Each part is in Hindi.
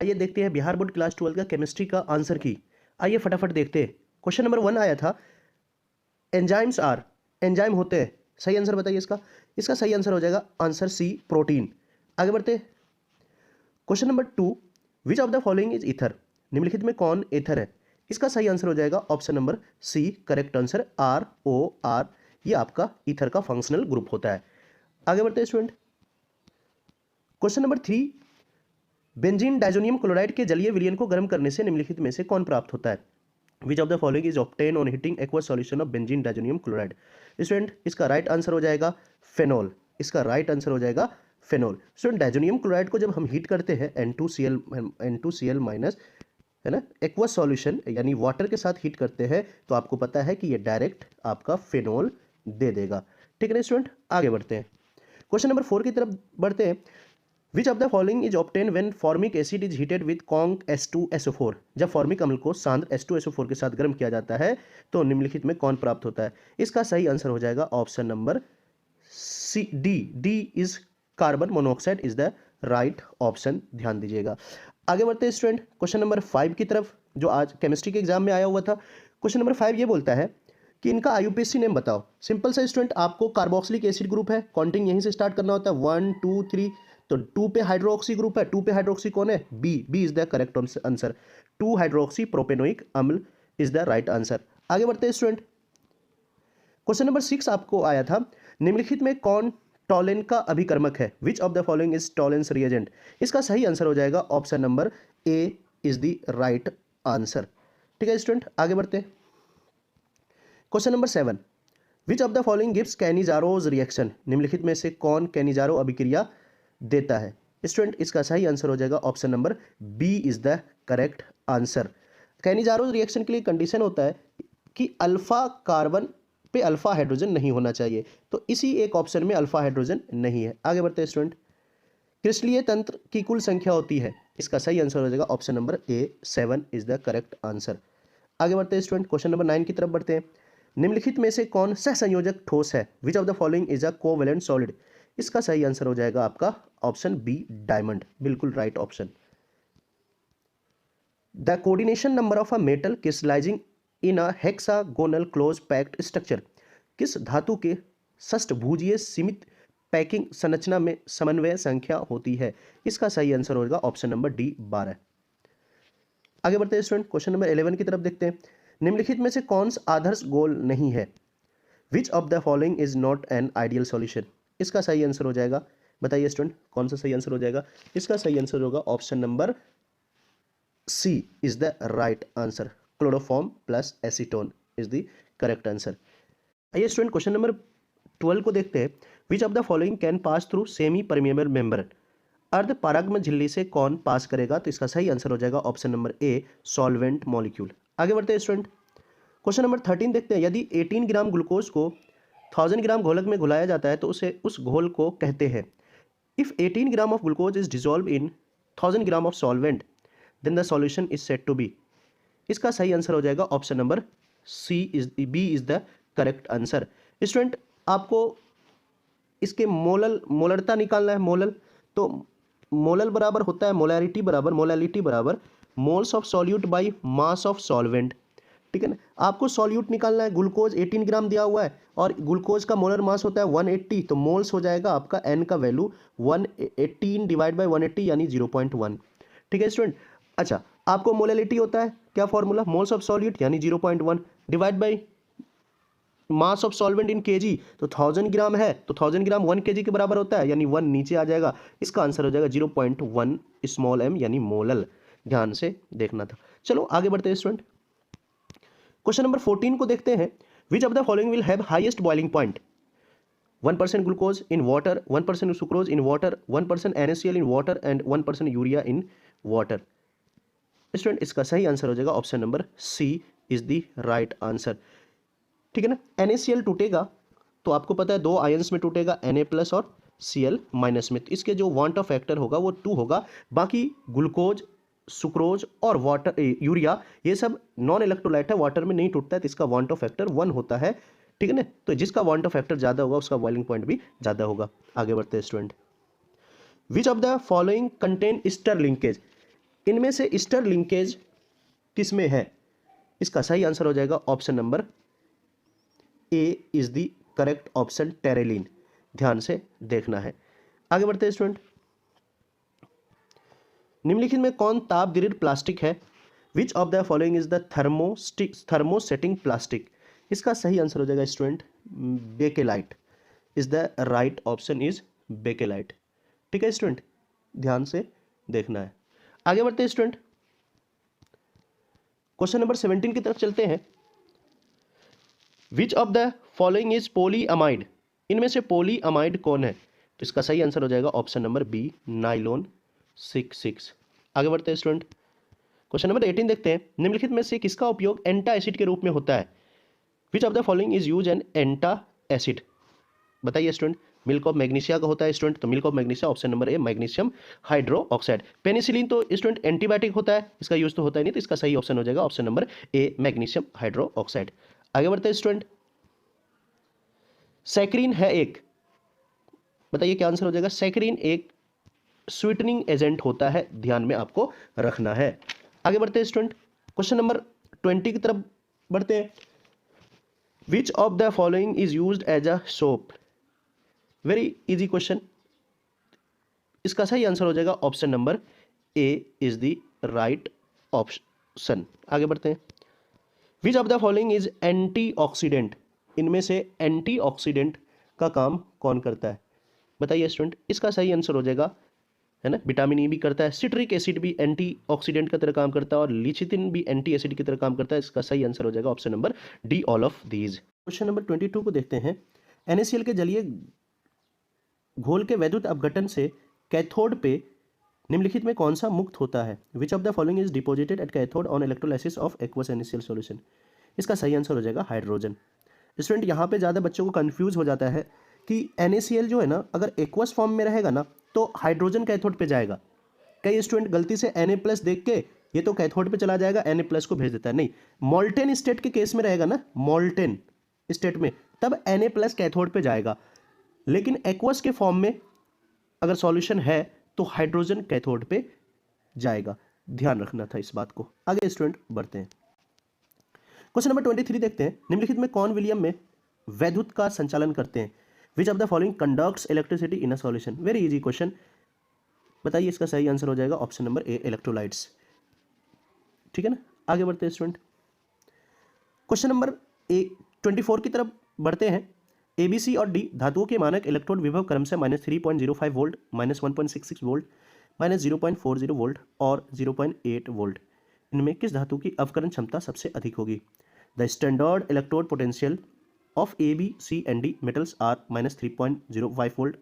आइए देखते हैं बिहार बोर्ड क्लास 12 का केमिस्ट्री का आंसर की। आइए फटाफट देखते हैं। क्वेश्चन नंबर 1 आया था, एंजाइम्स आर, एंजाइम होते हैं। सही आंसर बताइए इसका। इसका सही आंसर हो जाएगा आंसर सी, प्रोटीन। आगे बढ़ते। Question number 2, which of the following is ether, निम्नलिखित में कौन एथर है। इसका सही आंसर हो जाएगा option number C, correct answer R O R, ये आपका ईथर का फंक्शनल ग्रुप होता है। आगे बढ़ते हैं student. Question number 3, benzene diazonium chloride के जलीय विलयन को गर्म करने से निम्नलिखित में से कौन प्राप्त होता है। Which of the following is obtain on heating aqueous solution of benzene diazonium chloride. Student इसका राइट आंसर हो जाएगा फेनॉल। इसका राइट आंसर हो जाएगा फेनॉल। स्टूडेंट डाइजोनियम क्लोराइड को जब हम हीट करते हैं N2Cl माइनस, है ना, एक्वस सॉल्यूशन यानी वाटर के साथ हीट करते हैं, तो आपको पता है कि ये डायरेक्ट आपका फेनॉल दे देगा। ठीक है ना स्टूडेंट, आगे बढ़ते हैं। क्वेश्चन नंबर 4 की तरफ बढ़ते हैं। Which of the following is obtain when formic acid is heated with conc H2SO4। जब फॉर्मिक अम्ल को सांद्र H2SO4 के साथ गर्म किया जाता है तो निम्नलिखित में कौन प्राप्त होता है। इसका सही आंसर हो जाएगा option number C, D is carbon monoxide is the right option, ध्यान दीजिएगा। आगे बढ़ते हैं स्टूडेंट क्वेश्चन नंबर 5 की तरफ, जो आज केमिस्ट्री के एग्जाम में आया हुआ था। क्वेश्चन नंबर 5 ये बोलता है कि इनका आईयूपीएसी नेम बताओ। सिंपल सा स्टूडेंट, आपको कार्बोक्सिलिक एसिड ग्रुप है, काउंटिंग यहीं से स्टार्ट करना होता है 1 2 3, तो 2 पे हाइड्रोक्सी ग्रुप है। 2 पे हाइड्रोक्सी कौन है, B is the correct answer. 2 hydroxy propanoic अम्ल इज द राइट आंसर। आगे बढ़ते हैं स्टूडेंट। क्वेश्चन नंबर 6 आपको आया था, निम्नलिखित में कौन टॉलेन का अभिकर्मक है। Which of the following is Tollens reagent. इसका सही आंसर हो जाएगा option number A is the right answer. ठीक है स्टूडेंट, आगे बढ़ते हैं। Question number 7, which of the following gives Cannizzaro's reaction. निम्नलिखित में से कौन कैनिजारो अभिक्रिया देता है। स्टूडेंट इसका सही आंसर हो जाएगा option number B is the correct answer. Cannizzaro's reaction के लिए कंडीशन होता है कि अल्फा कार्बन पे अल्फा हाइड्रोजन नहीं होना चाहिए, तो इसी एक ऑप्शन में अल्फा हाइड्रोजन नहीं है। आगे बढ़ते हैं स्टूडेंट। क्रिस्टलीय तंत्र की कुल संख्या होती है। इसका सही आंसर हो जाएगा option number A, 7 is the correct answer. आगे बढ़ते हैं स्टूडेंट क्वेश्चन नंबर 9 की तरफ बढ़ते हैं। निम्नलिखित में से कौन सहसंयोजक ठोस है। Which of the following is a covalent solid. इसका सही आंसर हो जाएगा आपका ऑप्शन बी, डायमंड, बिल्कुल right option. The coordination number of a metal crystallising in a hexagonal close packed structure. किस धातु के षष्ठभुजीय सीमित पैकिंग संरचना में समन्वय संख्या होती है। इसका सही आंसर होगा ऑप्शन नंबर डी, 12। आगे बढ़ते हैं स्टूडेंट क्वेश्चन नंबर 11 की तरफ देखते हैं। निम्नलिखित में से कौन सा आदर्श गोल नहीं है। Which of the following is not an ideal solution. इसका सही आंसर हो जाएगा, बताइए स्टूडेंट कौन सा सही आंसर हो जाएगा। इसका सही आंसर होगा option number C is the right answer. Chloroform plus acetone is the correct answer. आइए स्टूडेंट क्वेश्चन नंबर 12 को देखते हैं। Which of the following can pass through semi permeable membrane. अर्ध पारगम्य झिल्ली से कौन पास करेगा, तो इसका सही आंसर हो जाएगा ऑप्शन नंबर ए, सॉल्वेंट मॉलिक्यूल। आगे बढ़ते हैं स्टूडेंट क्वेश्चन नंबर 13 देखते हैं। यदि 18 ग्राम ग्लूकोज को 1000 ग्राम घोलक में घुलाया जाता है तो उसे उस घोल को कहते हैं। If 18 gram of glucose is dissolve in 1000 gram of solvent then the solution is said to be. इसका सही आंसर हो जाएगा option number C is B is the correct answer. Student आपको इसके मोलरता निकालना है। मोलल, तो मोलल बराबर होता है मोलैरिटी बराबर moles of solute by mass of solvent. ठीक है ना, आपको सॉल्यूट निकालना है। ग्लूकोज 18 ग्राम दिया हुआ है और ग्लूकोज का मोलर मास होता है 180, तो मोल्स हो जाएगा आपका एन का वैल्यू 118 डिवाइड बाई 180 यानी 0.1। ठीक है स्टूडेंट, अच्छा आपको मोलैलिटी होता है क्या फॉर्मूला, मोल्स ऑफ सॉल्यूट यानी 0.1 divide by mass of solvent in KG, तो 1000 ग्राम है तो 1000 ग्राम 1 केजी के बराबर होता है, यानी 1 नीचे आ जाएगा। इसका आंसर हो जाएगा 0.1 स्मॉल m यानी मोलल। ध्यान से देखना था। चलो आगे बढ़ते हैं स्टूडेंट क्वेश्चन नंबर 14 को देखते हैं। Which of the following will have highest boiling point. 1% glucose in water, 1% sucrose in water, 1% NaCl in water and 1% urea in water. Student इसका सही आंसर हो जाएगा option number C is the right answer. ठीक है ना, NaCl टूटेगा तो आपको पता है 2 आयंस में टूटेगा, Na+ और Cl- में, तो इसके जो वांट ऑफ फैक्टर होगा वो 2 होगा। बाकी ग्लूकोज, सुक्रोज और वाटर यूरिया ये सब नॉन इलेक्ट्रोलाइट है, वाटर में नहीं टूटता है, तो इसका वांट ऑफ फैक्टर 1 होता है। ठीक है ना, तो जिसका वांट ऑफ फैक्टर ज़्यादा होगा उसका बॉइलिंग पॉइंट भी ज़्यादा होगा। आगे बढ़ते हैं student. Which of the following contain Easter linkage. इनमें से ईस्टर लिंकेज किस में है? इसका सही आंसर हो जाएगा option number A is the correct option, terylene. ध्यान से देखना है। आगे बढ़ते हैं स्टूडेंट। निम्नलिखित में कौन ताप विरुद्ध प्लास्टिक है? Which of the following is the thermosetting plastic? इसका सही आंसर हो जाएगा student bakelite is the right option, is bakelite. ठीक है स्टूडेंट, ध्यान से देखना है। आगे बढ़ते हैं स्टूडेंट, क्वेश्चन नंबर 17 की तरफ चलते हैं। Which of the following is polyamide? इनमें से पोलीअमाइड कौन है? तो इसका सही आंसर हो जाएगा ऑप्शन नंबर बी, नाइलॉन 6। आगे बढ़ते हैं स्टूडेंट, क्वेश्चन नंबर 18 देखते हैं। निम्नलिखित में से किसका उपयोग एंटा एसिड के रूप में होता है? Which of the following is use an antacid? बताइए स्टूडेंट। मिल्क ऑफ मैग्नीशिया का होता है स्टूडेंट, तो milk of magnesia option number A, magnesium hydroxide. Penicillin तो स्टूडेंट एंटीबायोटिक होता है, इसका यूज तो होता है नहीं, तो इसका सही ऑप्शन हो जाएगा option number A, magnesium hydroxide. आगे बढ़ते हैं स्टूडेंट, सैकरीन है एक, बताइए क्या आंसर हो जाएगा? सैकरीन एक स्वीटनिंग एजेंट होता है, ध्यान में आपको रखना है। आगे बढ़ते हैं स्टूडेंट, क्वेश्चन नंबर 20 की तरफ बढ़ते हैं। Which of the following is used as a soap? Very easy question, इसका सही आंसर हो जाएगा option number A is the right option. आगे बढ़ते हैं, which of the following is antioxidant? इनमें से एंटीऑक्सीडेंट का काम कौन करता है? बताइए स्टूडेंट। इसका सही आंसर हो जाएगा, है ना, विटामिन ई भी करता है, सिट्रिक एसिड भी एंटीऑक्सीडेंट की तरह काम करता है, और लिचिथिन भी एंटी एसिड की तरह काम करता है। इसका सही आंसर हो जाएगा option number D, all of these. Question number 22 को देखते हैं। NaCl के जलीय घोल के वैद्युत अपघटन से कैथोड पे निम्नलिखित में कौन सा मुक्त होता है? Which of the following is deposited at cathode on electrolysis of aqueous NaCl solution? इसका सही आंसर हो जाएगा हाइड्रोजन। स्टूडेंट यहाँ पे ज़्यादा बच्चों को कंफ्यूज हो जाता है कि NaCl जो है ना, अगर एक्वस फॉर्म में रहेगा ना तो हाइड्रोजन कैथोड पे जाएगा। कई स्टूडेंट गलती से Na+ देख के ये तो कैथोड पे चला जाएगा, Na+ को भेज देता है। नहीं, मॉल्टेन स्टेट के केस में रहेगा ना, मॉल्टेन स्टेट में, तब Na+ कैथोड पे जाएगा, लेकिन एक्वस के फॉर्म में अगर सॉल्यूशन है तो हाइड्रोजन कैथोड पे जाएगा। ध्यान रखना था इस बात को। आगे स्टूडेंट बढ़ते हैं, क्वेश्चन नंबर 23 देखते हैं। निम्नलिखित में कौन विलियम में वैद्युत का संचालन करते हैं? Which of the following conducts electricity in a solution? Very easy question, बताइए इसका सही आंसर हो जाएगा ऑप्शन नंबर ए, इलेक्ट्रोलाइट्स। ठीक है ना, आगे बढ़ते हैं स्टूडेंट, क्वेश्चन नंबर 24 की तरफ बढ़ते हैं। ABC और D धातुओं के मानक इलेक्ट्रोड विभव क्रम से -3.05 वोल्ट, -1.66 वोल्ट, -0.40 वोल्ट और 0.8 वोल्ट, इनमें किस धातु की अवकरण क्षमता सबसे अधिक होगी? The standard electrode potential of A, B, C and D metals are -3.05 volt,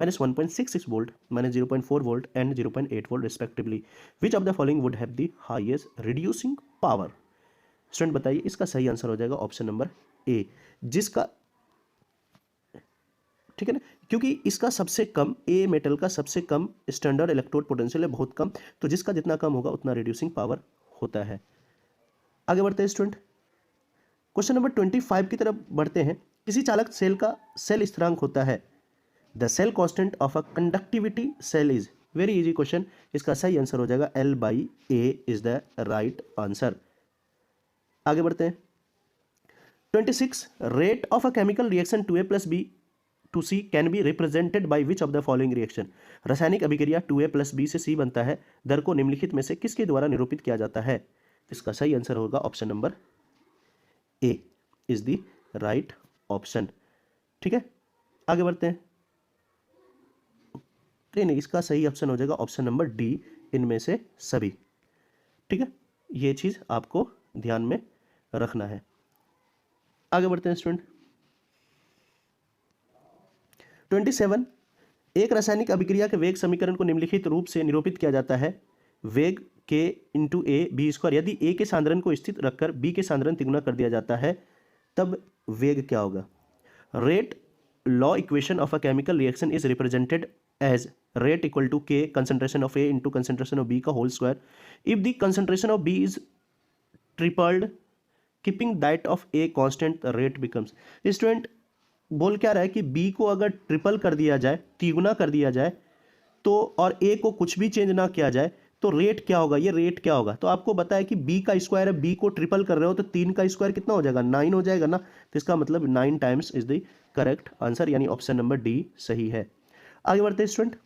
-1.66 volt, -0.4 volt and 0.8 volt respectively. Which of the following would have the highest reducing power? Student बताइए, इसका सही आंसर हो जाएगा ऑप्शन नंबर ए, जिसका, ठीक है ना, क्योंकि इसका सबसे कम, ए मेटल का सबसे कम स्टैंडर्ड इलेक्ट्रोड पोटेंशियल है, बहुत कम, तो जिसका जितना कम होगा उतना रिड्यूसिंग पावर होता है। आगे बढ़ते हैं स्टूडेंट, क्वेश्चन नंबर 25 की तरफ बढ़ते हैं। किसी चालक सेल का सेल स्थिरांक होता है? The cell constant of a conductivity cell is? Very easy question, इसका सही आंसर हो जाएगा L/A is the right answer. आगे बढ़ते हैं, 26 rate of a chemical reaction 2A + B to C can be represented by which of the following reaction? रासायनिक अभिक्रिया 2A + B से C बनता है, दर को निम्नलिखित में से किसके द्वारा निरूपित किया जाता है? इसका सही आंसर होगा option number A is the right option. ठीक है, आगे बढ़ते हैं, नहीं, इसका सही ऑप्शन हो जाएगा ऑप्शन नंबर डी, इनमें से सभी। ठीक है, ये चीज आपको ध्यान में रखना है। आगे बढ़ते हैं स्टूडेंट, 27 एक रासायनिक अभिक्रिया के वेग समीकरण को निम्नलिखित रूप से निरूपित किया जाता है। वेग k × a b², यदि a के सांद्रण को स्थित रखकर b के सांद्रण तिगुना कर दिया जाता है तब वेग क्या होगा? Rate law equation of a chemical reaction is represented as rate equal to k concentration of a into concentration of b का whole square. If the concentration of b is tripled keeping that of a constant the rate becomes। Student बोल क्या रहा है कि b को अगर ट्रिपल कर दिया जाए, तिगुना कर दिया जाए, तो और a को कुछ भी चेंज ना किया जाए, तो रेट क्या होगा, ये रेट क्या होगा, तो आपको बताया कि बी का स्क्वायर है, बी को ट्रिपल कर रहे हो तो 3 का स्क्वायर कितना हो जाएगा, 9 हो जाएगा ना, तो इसका मतलब 9 times is the correct answer, यानी ऑप्शन नंबर डी सही है। आगे बढ़ते हैं स्टूडेंट।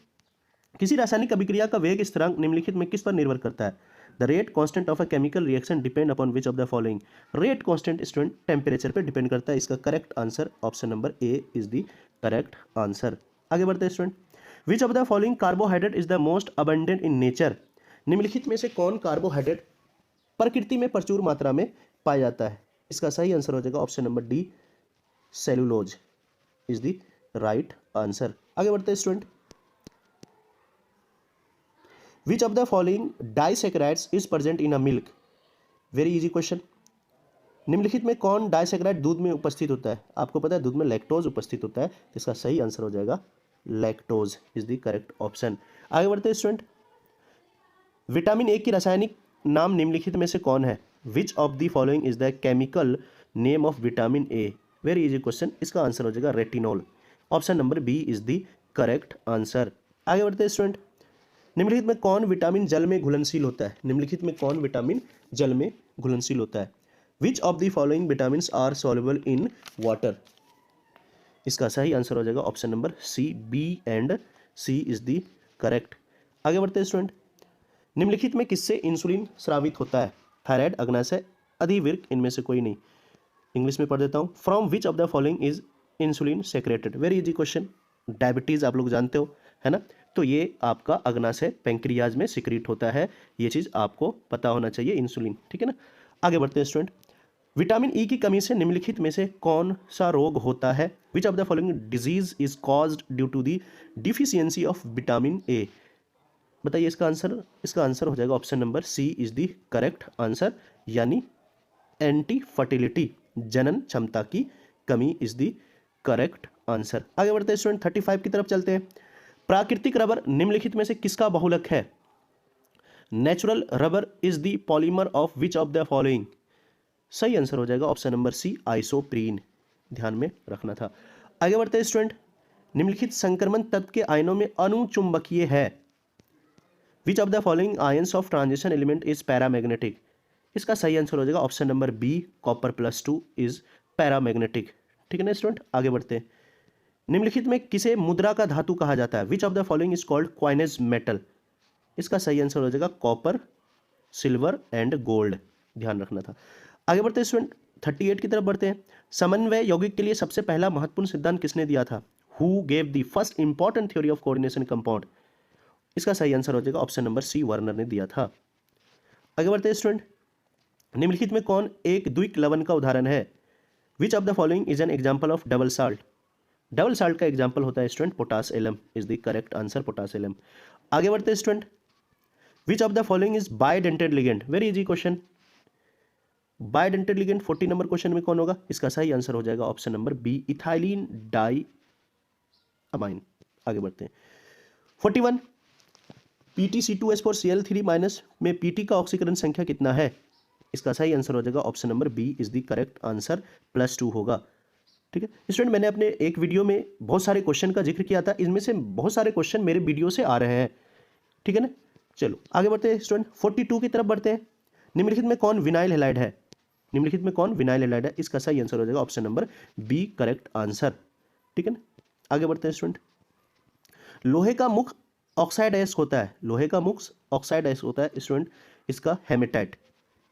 किसी रासायनिक अभिक्रिया का वेग स्थिरांक निम्नलिखित में किस पर निर्भर करता है? The rate constant of a chemical reaction depend upon which of the following? Rate constant student temperature पे डिपेंड करता है, इसका correct answer option number A is the correct answer. आगे बढ़ते हैं student. Which of the following carbohydrate is the most abundant in nature? निम्नलिखित में से कौन कार्बोहाइड्रेट प्रकृति में प्रचुर मात्रा में पाया जाता है? इसका सही आंसर हो जाएगा option number D, cellulose is the right answer. आगे बढ़ते हैं student. Which of the following disaccharides is present in a milk? Very easy question. निम्नलिखित में कौन डाइसैकेराइड दूध में उपस्थित होता है? आपको पता है दूध में लैक्टोज उपस्थित होता है, तो इसका सही आंसर हो जाएगा lactose is the correct option. आगे बढ़ते हैं स्टूडेंट। विटामिन ए की रासायनिक नाम निम्नलिखित में से कौन है? Which of the following is the chemical name of vitamin A? Very easy question, इसका आंसर हो जाएगा retinol, option number B is the correct answer. आगे बढ़ते हैं स्टूडेंट। निम्नलिखित में कौन विटामिन जल में घुलनशील होता है? निम्नलिखित में कौन विटामिन जल में घुलनशील होता है? Which of the following vitamin are soluble in water? इसका सही आंसर हो जाएगा option number C, B and C is the correct. आगे बढ़ते हैं स्टूडेंट। निम्नलिखित में किससे इंसुलिन स्रावित होता है? थायराइड, अग्नाशय, अधिवृक्क, इनमें से कोई नहीं। इंग्लिश में पढ़ देता हूँ। From which of the following is insulin secreted? Very easy question. Diabetes आप लोग जानते हो, है ना, तो ये आपका अग्नाशय पैंक्रियाज में सिक्रीट होता है, ये चीज़ आपको पता होना चाहिए, इंसुलिन, ठीक है ना। आगे बढ़ते हैं स्टूडेंट। विटामिन ई की कमी से निम्नलिखित में से कौन सा रोग होता है? Which of the following disease is caused due to the deficiency of vitamin A? बताइए इसका आंसर। इसका आंसर हो जाएगा option number C is the correct answer, यानी एंटी फर्टिलिटी, जनन क्षमता की कमी इज द करेक्ट आंसर। आगे बढ़ते हैं स्टूडेंट, 35 की तरफ चलते हैं। प्राकृतिक रबर निम्नलिखित में से किसका बहुलक है? Natural rubber is the polymer of which of the following? सही आंसर हो जाएगा ऑप्शन नंबर सी, आइसोप्रीन, ध्यान में रखना था। आगे बढ़ते हैं स्टूडेंट। निम्नलिखित संक्रमण तत्व के आयनों में अनुचुंबकीय है? Which of the following ions of transition element is paramagnetic? इसका सही आंसर हो जाएगा option number B, copper +2 is paramagnetic, ठीक है ना स्टूडेंट। आगे बढ़ते हैं। निम्नलिखित में किसे मुद्रा का धातु कहा जाता है? Which of the following is called coinage metal? इसका सही आंसर हो जाएगा कॉपर, सिल्वर एंड गोल्ड, ध्यान रखना था। आगे बढ़ते हैं स्टूडेंट, 38 की तरफ बढ़ते हैं। समन्वय यौगिक के लिए सबसे पहला महत्वपूर्ण सिद्धांत किसने दिया था? Who gave the first important theory of coordination compound? इसका सही आंसर हो जाएगा ऑप्शन नंबर सी, वर्नर ने दिया था। आगे बढ़ते हैं स्टूडेंट। निम्नलिखित में कौन एक द्विक लवण का उदाहरण है? Which of the following is an example of double salt? Double salt का एग्जाम्पल होता है student potash alum is the correct answer, potash alum. आगे बढ़ते हैं student. Which of the following is bidentate ligand? Very easy question. Bidentate ligand 40 number question में कौन होगा? इसका सही आंसर हो जाएगा option number B, ethylene diamine. आगे बढ़ते हैं। 41 PtC2H4Cl3- में Pt का ऑक्सीकरण संख्या कितना है? इसका सही आंसर हो जाएगा option number B is the correct answer, +2 होगा, ठीक है स्टूडेंट। मैंने अपने एक वीडियो में बहुत सारे क्वेश्चन का जिक्र किया था, इनमें से बहुत सारे क्वेश्चन मेरे वीडियो से आ रहे हैं, ठीक है ना। चलो आगे बढ़ते हैं स्टूडेंट, 42 की तरफ बढ़ते हैं। निम्नलिखित में कौन विनाइल हैलाइड है? निम्नलिखित में कौन विनाइल हैलाइड है? इसका सही आंसर हो जाएगा option number B, correct answer, ठीक है ना। आगे बढ़ते हैं स्टूडेंट। लोहे का मुख ऑक्साइड आयस्क होता है, लोहे का मुख ऑक्साइड आयस्क होता है स्टूडेंट, इसका हेमेटाइट,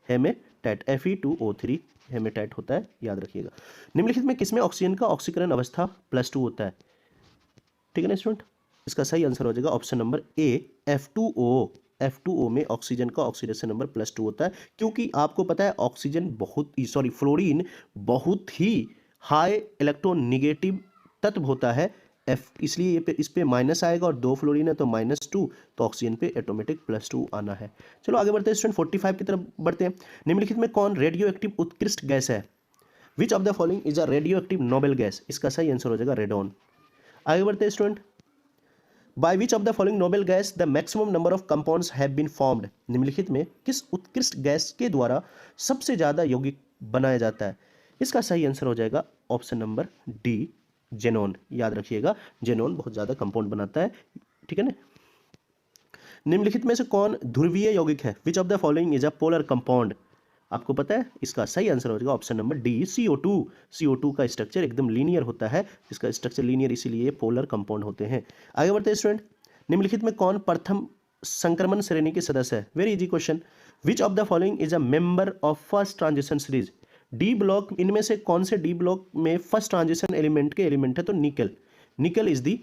हेमेटाइट Fe2O3 हेमेटाइट होता है, याद रखिएगा। निम्नलिखित में किसमें ऑक्सीजन का ऑक्सीकरण अवस्था +2 होता है? ठीक है ना स्टूडेंट, इसका सही आंसर हो जाएगा ऑप्शन नंबर ए, F2O। F2O में ऑक्सीजन का ऑक्सीडेशन नंबर +2 होता है, क्योंकि आपको पता है ऑक्सीजन फ्लोरीन बहुत ही हाई इलेक्ट्रोनिगेटिव तत्व होता है, इसलिए इस पे माइनस आएगा, और 2 फ्लोरीन है तो -2, तो ऑक्सीजन पे ऑटोमेटिक +2 आना है। चलो आगे बढ़ते हैं स्टूडेंट, 45 की तरफ बढ़ते हैं। निम्नलिखित में कौन रेडियो एक्टिव उत्कृष्ट गैस है? Which of the following is a radioactive noble gas? इसका सही आंसर हो जाएगा रेडॉन। आगे बढ़ते हैं student. By which of the following noble gas the maximum number of compounds have been formed? निम्नलिखित में किस उत्कृष्ट गैस के द्वारा सबसे ज्यादा यौगिक बनाया जाता है? इसका सही आंसर हो जाएगा ऑप्शन नंबर डी, जेनॉन, याद रखिएगा जेनॉन बहुत ज्यादा कंपाउंड बनाता है, ठीक है ना। निम्नलिखित में से कौन ध्रुवीय यौगिक है? Which of the following is a polar compound? आपको पता है इसका सही आंसर हो जाएगा option number D, CO2। CO2 का स्ट्रक्चर एकदम लीनियर होता है, इसका स्ट्रक्चर लीनियर इसीलिए पोलर कंपाउंड होते हैं। आगे बढ़ते हैं स्टूडेंट। निम्नलिखित में कौन प्रथम संक्रमण श्रेणी के सदस्य है? Very easy question. Which of the following is a member of first transition series? D block, इनमें से कौन से डी ब्लॉक में फर्स्ट ट्रांजिशन एलिमेंट के एलिमेंट है? तो निकल। निकल is the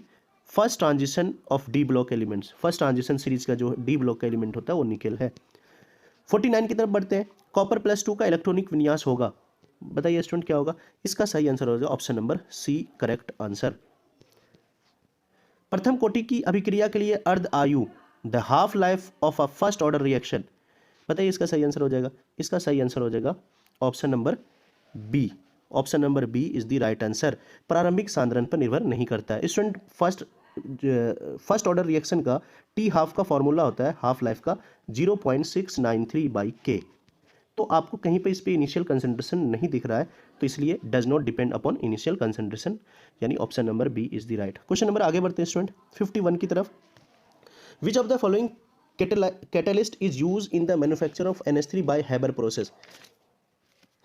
first transition of D block elements. First transition series का जो डी ब्लॉक का एलिमेंट होता है वो निकल है। 49 की तरफ बढ़ते हैं। कॉपर +2 का इलेक्ट्रॉनिक विन्यास होगा, बताइए स्टूडेंट क्या होगा? इसका सही आंसर हो जाएगा option number C, correct answer. प्रथम कोटि की अभिक्रिया के लिए अर्ध आयु, the half life of a first order reaction, बताइए इसका सही आंसर हो जाएगा? इसका सही आंसर हो जाएगा option number B. Option number B is the right answer. प्रारंभिक सांद्रण पर निर्भर नहीं करता है स्टूडेंट। फर्स्ट ऑर्डर रिएक्शन का टी हाफ का फॉर्मूला होता है हाफ लाइफ का 0.693/K। तो आपको कहीं पे इस पे इनिशियल कंसंट्रेशन नहीं दिख रहा है, तो इसलिए does not depend upon initial concentration, यानी option number B is the right. Question number आगे बढ़ते हैं स्टूडेंट 51 की तरफ। Which of the following catalyst is use in the manufacture of NH3 by Haber process?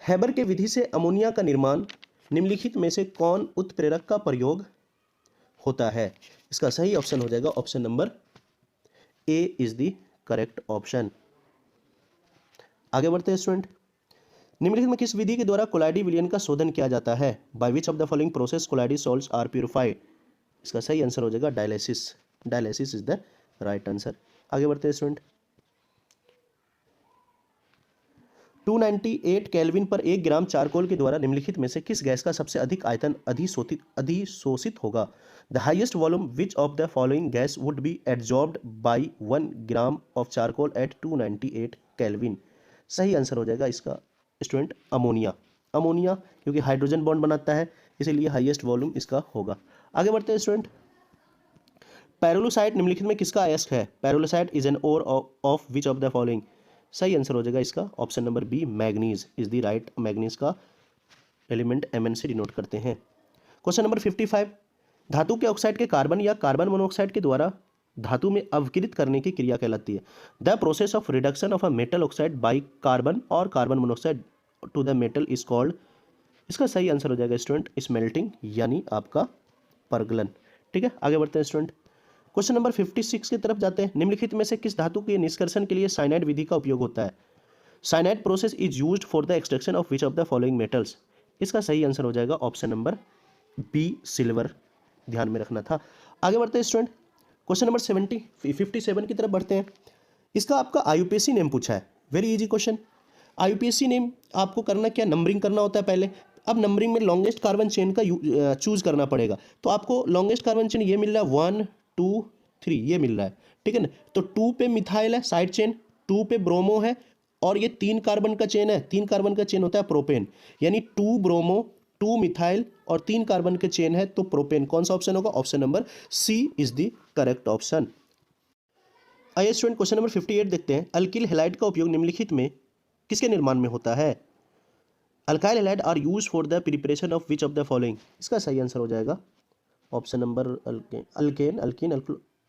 Haber के विधि से अमोनिया का निर्माण निम्नलिखित में से कौन उत्प्रेरक का प्रयोग होता है? इसका सही ऑप्शन हो जाएगा option number A is the correct option. आगे बढ़ते हैं स्टूडेंट। निम्नलिखित में किस विधि के द्वारा कोलाइडी विलयन का शोधन किया जाता है? By which of the following process colloidal salts are purified? इसका सही आंसर हो जाएगा dialysis. Dialysis is the right answer. आगे बढ़ते हैं स्टूडेंट। 298 केल्विन पर 1 ग्राम चारकोल के द्वारा निम्नलिखित में से किस गैस का सबसे अधिक आयतन अधिशोषित होगा? The highest volume which of the following gas would be absorbed by 1 gram of charcoal at 298 kelvin? सही आंसर हो जाएगा इसका स्टूडेंट अमोनिया। अमोनिया क्योंकि हाइड्रोजन बॉन्ड बनाता है, इसीलिए हाईएस्ट वॉल्यूम इसका होगा। आगे बढ़ते हैं स्टूडेंट। पैरोलुसाइट निम्नलिखित में किसका अयस्क है? Pyrolusite is an ore of which of the following? सही आंसर हो जाएगा इसका option number B, manganese is the right. Manganese का एलिमेंट Mn से डिनोट करते हैं। Question number 55। धातु के ऑक्साइड के कार्बन या कार्बन मोनोऑक्साइड के द्वारा धातु में अवकृत करने की क्रिया कहलाती है? The process of reduction of a metal oxide by carbon और carbon monoxide to the metal is called? इसका सही आंसर हो जाएगा स्टूडेंट स्मेल्टिंग, यानी आपका परगलन। ठीक है, आगे बढ़ते हैं स्टूडेंट। क्वेश्चन नंबर 56 की तरफ जाते हैं। निम्नलिखित में से किस धातु के निष्कर्षण के लिए साइनाइड विधि का उपयोग होता है? Cyanide process is used for the extraction of which of the following metals? इसका सही आंसर हो जाएगा ऑप्शन नंबर बी, सिल्वर। ध्यान में रखना था। आगे बढ़ते हैं स्टूडेंट। क्वेश्चन नंबर 57 की तरफ बढ़ते हैं। इसका आपका IUPAC नेम पूछा है, very easy question. IUPAC name आपको करना क्या, नंबरिंग करना होता है पहले। अब नंबरिंग में लॉन्गेस्ट कार्बन चेन का चूज करना पड़ेगा, तो आपको लॉन्गेस्ट कार्बन चेन ये मिल रहा है 1 2 3, ये मिल रहा है, ठीक है ना। तो 2 पे मिथाइल है साइड चेन, 2 पे ब्रोमो है, और ये 3 कार्बन का चेन है। 3 कार्बन का चेन होता है प्रोपेन, यानी 2 ब्रोमो 2 मिथाइल और 3 कार्बन के चेन है, तो प्रोपेन। कौन सा ऑप्शन होगा? Option number C is the correct option. आइए स्टूडेंट क्वेश्चन नंबर 58 देखते हैं। अल्किल हैलाइड का उपयोग निम्नलिखित में किसके निर्माण में होता है? Alkyl halide are use for the preparation of which of the following? इसका सही आंसर हो जाएगा option number alkene.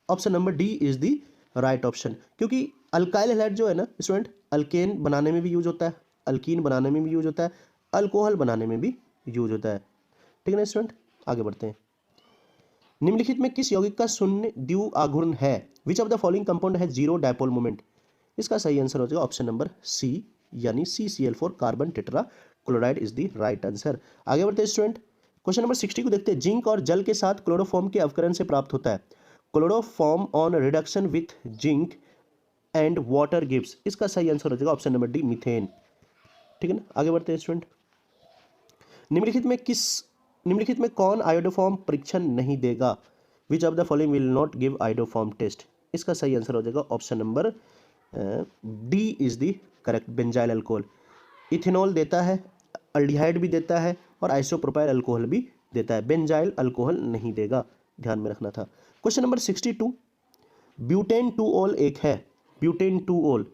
Option number D is the right option, क्योंकि अल्काइल हैलाइड जो है ना स्टूडेंट, अल्केन बनाने में भी यूज होता है, अल्कीन बनाने में भी यूज होता है, अल्कोहल बनाने में भी यूज होता है, ठीक है ना स्टूडेंट। आगे बढ़ते हैं। निम्नलिखित में किस यौगिक का शून्य द्विआघूर्ण है? Which of the following compound है जीरो डायपोल मोमेंट? इसका सही आंसर हो जाएगा ऑप्शन नंबर सी, यानी CCl4 carbon tetra chloride is the right answer. आगे बढ़ते हैं स्टूडेंट। क्वेश्चन नंबर 60 को देखते हैं। जिंक और जल के साथ क्लोरोफॉर्म के अवकरण से प्राप्त होता है। Chloroform on reduction with zinc and water gives? इसका सही आंसर हो जाएगा ऑप्शन नंबर डी, मीथेन, ठीक है ना। आगे बढ़ते हैं स्टूडेंट। निम्नलिखित में कौन आयोडोफॉर्म परीक्षण नहीं देगा? Which of the following will not give iodoform test? इसका सही आंसर हो जाएगा option number D is the correct, benzyl alcohol. Ethanol देता है, अल्डिहाइड भी देता है, और आइसोप्रोपाइल अल्कोहल भी देता है, बेंजाइल अल्कोहल नहीं देगा, ध्यान में रखना था। Question number 62। ब्यूटेन 2-ऑल एक है, ब्यूटेन 2-ऑल,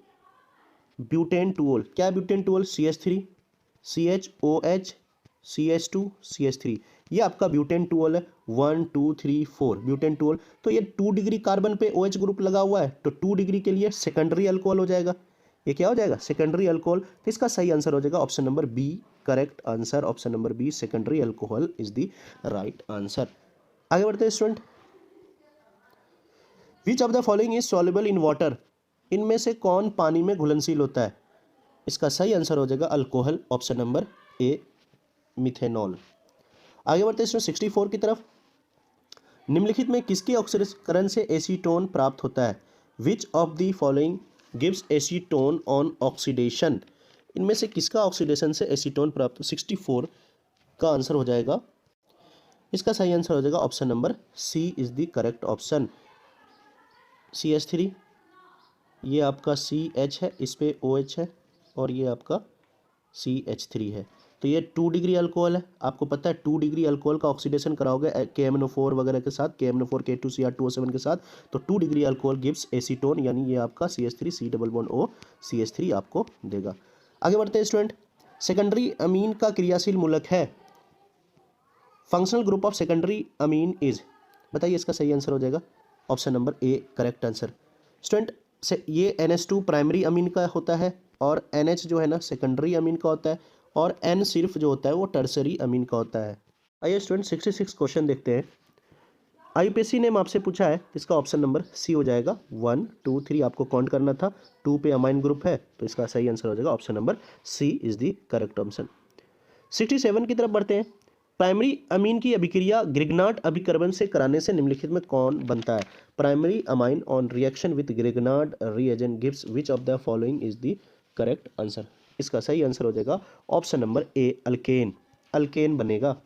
ब्यूटेन 2-ऑल क्या है? Butane 2-ऑल CH3 CHOH CH2 CH3, ये आपका ब्यूटेन टूल है, 1 2 3 4 ब्यूटेन टूल। तो ये 2 डिग्री कार्बन पे OH ग्रुप लगा हुआ है, तो 2 डिग्री के लिए सेकेंडरी अल्कोहल हो जाएगा। ये क्या हो जाएगा? Secondary alcohol. तो इसका सही आंसर हो जाएगा option number B, correct answer option number B, secondary alcohol is the right answer. आगे बढ़ते हैं student. Which of the following is soluble in water, इनमें से कौन पानी में घुलनशील होता है? इसका सही आंसर हो जाएगा अल्कोहल, ऑप्शन नंबर ए, मिथेनॉल। आगे बढ़ते हैं 64 की तरफ। निम्नलिखित में किसके ऑक्सीकरण से एसीटोन प्राप्त होता है? Which of the following gives acetone on oxidation, इनमें से किसका ऑक्सीडेशन से एसीटोन प्राप्त? 64 का आंसर हो जाएगा, इसका सही आंसर हो जाएगा option number C is the correct option, CH3। ये आपका CH है, इस पे OH है, और ये आपका CH3 है। तो ये 2 डिग्री अल्कोहल है, आपको पता है 2 डिग्री अल्कोहल का ऑक्सीडेशन कराओगे KMnO4 वगैरह के साथ, KMnO4 K2Cr2O7 के साथ, तो 2 डिग्री अल्कोहल गिव्स एसीटोन, यानी ये आपका CH3 C double bond O CH3 आपको देगा। आगे बढ़ते हैं स्टूडेंट। सेकेंडरी अमीन का क्रियाशील मूलक है, functional group of secondary amine is, बताइए इसका सही आंसर हो जाएगा ऑप्शन नंबर ए, करेक्ट आंसर। स्टूडेंट से ये NH2 प्राइमरी अमीन का होता है, और NH जो है ना सेकेंडरी अमीन का होता है, और N सिर्फ जो होता है वो टर्सरी अमीन का होता है। आइए स्टूडेंट 66 क्वेश्चन देखते हैं। IPSC ने आपसे पूछा है, इसका ऑप्शन नंबर सी हो जाएगा, 1 2 3 आपको काउंट करना था, 2 पे अमाइन ग्रुप है, तो इसका सही आंसर हो जाएगा option number C is the correct option. 67 की तरफ बढ़ते हैं। प्राइमरी अमीन की अभिक्रिया ग्रिग्नार्ड अभिकर्बन से कराने से निम्नलिखित में कौन बनता है? Primary amine on reaction with Grignard reagent gives which of the following is the correct answer, इसका सही आंसर हो जाएगा ऑप्शन नंबर ए, अल्केन, अल्केन बनेगा।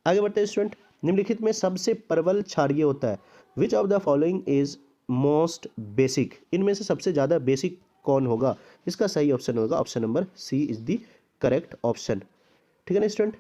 आगे बढ़ते हैं स्टूडेंट। निम्नलिखित में सबसे प्रबल क्षारीय होता है, which of the following is most basic, इनमें से सबसे ज़्यादा बेसिक कौन होगा? इसका सही ऑप्शन होगा option number C is the correct option. ठीक है ना स्टूडेंट।